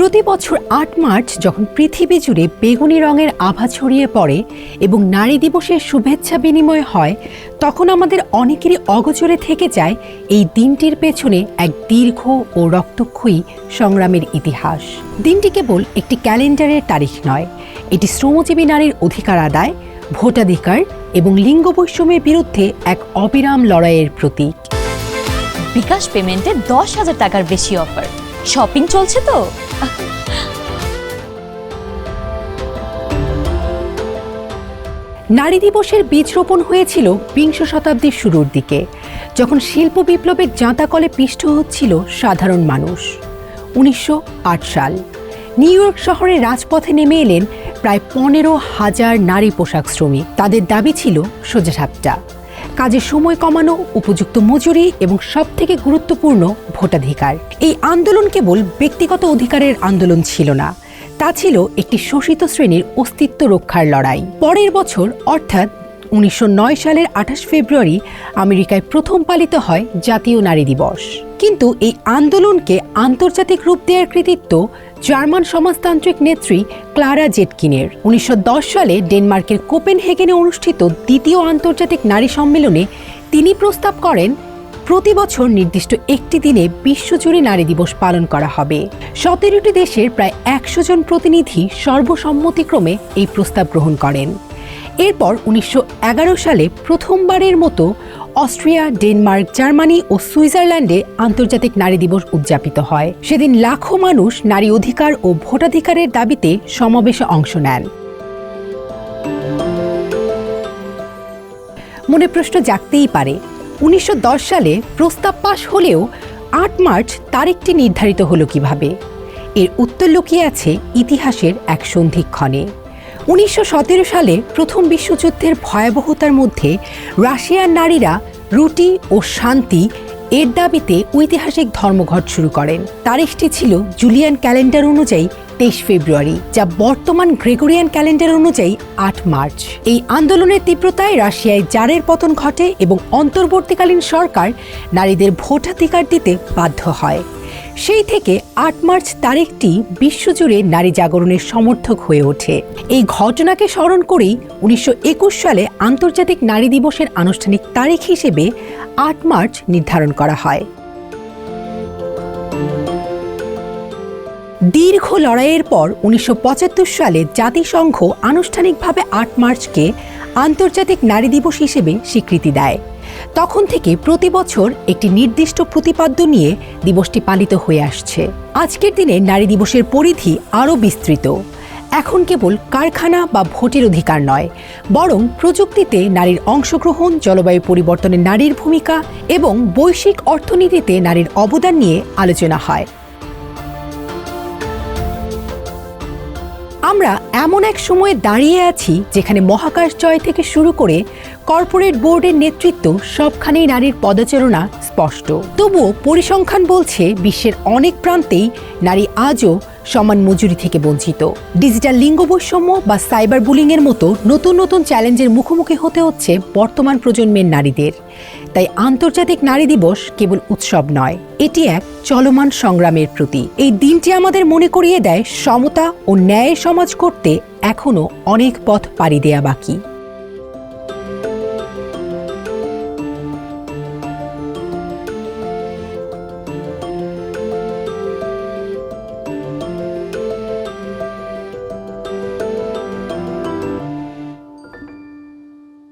প্রতি বছর ৮ মার্চ যখন পৃথিবী জুড়ে বেগুনি রঙের আভা ছড়িয়ে পড়ে এবং নারী দিবসের শুভেচ্ছা বিনিময় হয়, তখন আমাদের অনেকেরই অগোচরে থেকে যায় এই দিনটির পেছনে এক দীর্ঘ ও রক্তক্ষয়ী সংগ্রামের ইতিহাস। দিনটি কেবল একটি ক্যালেন্ডারের তারিখ নয়, এটি শ্রমজীবী নারীর অধিকার আদায়, ভোটাধিকার এবং লিঙ্গ বৈষম্যের বিরুদ্ধে এক অবিরাম লড়াইয়ের প্রতীক। বিকাশ পেমেন্টে 10,000 টাকার বেশি অফার, শপিং চলছে তো। নারী দিবসের বীজ রোপণ হয়েছিল বিংশ শতাব্দীর শুরুর দিকে, যখন শিল্প বিপ্লবের জাঁতাকলে পিষ্ট হচ্ছিল সাধারণ মানুষ। 1908 সাল নিউ ইয়র্ক শহরের রাজপথে নেমে এলেন প্রায় 15,000 নারী পোশাক শ্রমিক। তাদের দাবি ছিল সোজাসাপটা কাজের সময় কমানো, উপযুক্ত মজুরি এবং সবথেকে গুরুত্বপূর্ণ ভোটাধিকার। এই আন্দোলন কেবল ব্যক্তিগত অধিকারের আন্দোলন ছিল না, তা ছিল একটি শোষিত শ্রেণীর অস্তিত্ব রক্ষার লড়াই। পরের বছর অর্থাৎ 1909 সালের 28 ফেব্রুয়ারি আমেরিকায় প্রথম পালিত হয় জাতীয় নারী দিবস। কিন্তু এই আন্দোলনকে আন্তর্জাতিক রূপ দেওয়ার কৃতিত্ব জার্মান সমাজতান্ত্রিক নেত্রী ক্লারা জেটকিনের। 1910 সালে ডেনমার্কের কোপেনহেগেনে অনুষ্ঠিত দ্বিতীয় আন্তর্জাতিক নারী সম্মেলনে তিনি প্রস্তাব করেন প্রতি বছর নির্দিষ্ট একটি দিনে বিশ্বজুড়ে নারী দিবস পালন করা হবে। 17টি দেশের প্রায় 100 জন প্রতিনিধি সর্বসম্মতিক্রমে এই প্রস্তাব গ্রহণ করেন। এরপর 1911 সালে প্রথমবারের মতো অস্ট্রিয়া, ডেনমার্ক, জার্মানি ও সুইজারল্যান্ডে আন্তর্জাতিক নারী দিবস উদযাপিত হয়। সেদিন লাখো মানুষ নারী অধিকার ও ভোটাধিকারের দাবিতে সমাবেশে অংশ নেন। মনে প্রশ্ন জাগতেই পারে, 1910 সালে প্রস্তাব পাশ হলেও 8 মার্চ তারিখটি নির্ধারিত হলো কিভাবে? এর উত্তর লুকিয়ে আছে ইতিহাসের এক সন্ধিক্ষণে। 1917 সালে প্রথম বিশ্বযুদ্ধের ভয়াবহতার মধ্যে রাশিয়ার নারীরা রুটি ও শান্তি এর দাবিতে ঐতিহাসিক ধর্মঘট শুরু করেন। তারিখটি ছিল জুলিয়ান ক্যালেন্ডার অনুযায়ী 23 ফেব্রুয়ারি, যা বর্তমান গ্রেগরিয়ান ক্যালেন্ডার অনুযায়ী 8 মার্চ। এই আন্দোলনের তীব্রতায় রাশিয়ায় জারের পতন ঘটে এবং অন্তর্বর্তীকালীন সরকার নারীদের ভোটাধিকার দিতে বাধ্য হয়। সেই থেকে 8 মার্চ তারিখটি বিশ্বজুড়ে নারী জাগরণের সমর্থক হয়ে ওঠে। এই ঘটনাকে স্মরণ করেই 1921 সালে আন্তর্জাতিক নারী দিবসের আনুষ্ঠানিক তারিখ হিসেবে 8 মার্চ নির্ধারণ করা হয়। দীর্ঘ লড়াইয়ের পর 1975 সালে জাতিসংঘ আনুষ্ঠানিকভাবে 8 মার্চকে আন্তর্জাতিক নারী দিবস হিসেবে স্বীকৃতি দেয়। তখন থেকে প্রতি বছর একটি নির্দিষ্ট প্রতিপাদ্য নিয়ে দিবসটি পালিত হয়ে আসছে। আজকের দিনে নারী দিবসের পরিধি আরও বিস্তৃত। এখন কেবল কারখানা বা ভোটের অধিকার নয়, বরং প্রযুক্তিতে নারীর অংশগ্রহণ, জলবায়ু পরিবর্তনে নারীর ভূমিকা এবং বৈশ্বিক অর্থনীতিতে নারীর অবদান নিয়ে আলোচনা হয়। আমরা এমন এক সময়ে দাঁড়িয়ে আছি যেখানে মহাকাশ জয় থেকে শুরু করে কর্পোরেট বোর্ডের নেতৃত্ব সবখানেই নারীর পদচারণা স্পষ্ট। তবুও পরিসংখ্যান বলছে বিশ্বের অনেক প্রান্তেই নারী আজও সমান মজুরি থেকে বঞ্চিত। ডিজিটাল লিঙ্গ বৈষম্য বা সাইবার বুলিংয়ের মতো নতুন নতুন চ্যালেঞ্জের মুখোমুখি হতে হচ্ছে বর্তমান প্রজন্মের নারীদের। তাই আন্তর্জাতিক নারী দিবস কেবল উৎসব নয়, এটি এক চলমান সংগ্রামের প্রতীক। এই দিনটি আমাদের মনে করিয়ে দেয় সমতা ও ন্যায়ের সমাজ করতে এখনো অনেক পথ পাড়ি দেয়া বাকি।